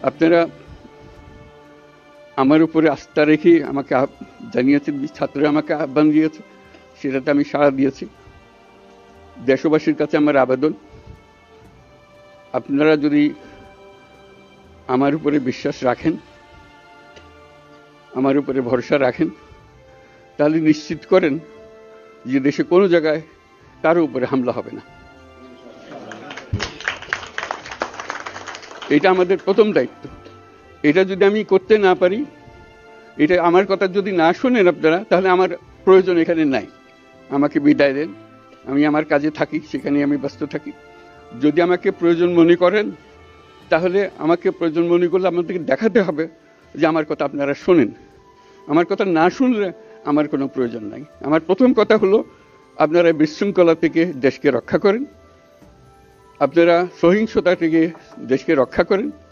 আপনারা আমার উপরে আস্থা রেখে আমাকে জানিয়েছেন, ছাত্ররা আমাকে আহ্বান দিয়েছে, সেটাতে আমি সাড়া দিয়েছি। দেশবাসীর কাছে আমার আবেদন, আপনারা যদি আমার উপরে বিশ্বাস রাখেন, আমার উপরে ভরসা রাখেন, তাহলে নিশ্চিত করেন যে দেশে কোনো জায়গায় কারো উপরে হামলা হবে না। এটা আমাদের প্রথম দায়িত্ব। এটা যদি আমি করতে না পারি, এটা আমার কথা যদি না শোনেন আপনারা, তাহলে আমার প্রয়োজন এখানে নাই। আমাকে বিদায় দেন, আমি আমার কাজে থাকি, সেখানে আমি ব্যস্ত থাকি। যদি আমাকে প্রয়োজন মনে করেন, তাহলে আমাকে প্রয়োজন মনে করলে আপনাদেরকে দেখাতে হবে যে আমার কথা আপনারা শোনেন। আমার কথা না শুনলে আমার কোনো প্রয়োজন নাই। আমার প্রথম কথা হলো, আপনারা বিশৃঙ্খলা থেকে দেশকে রক্ষা করেন, আপনারা সহিংসতা থেকে দেশকে রক্ষা করেন।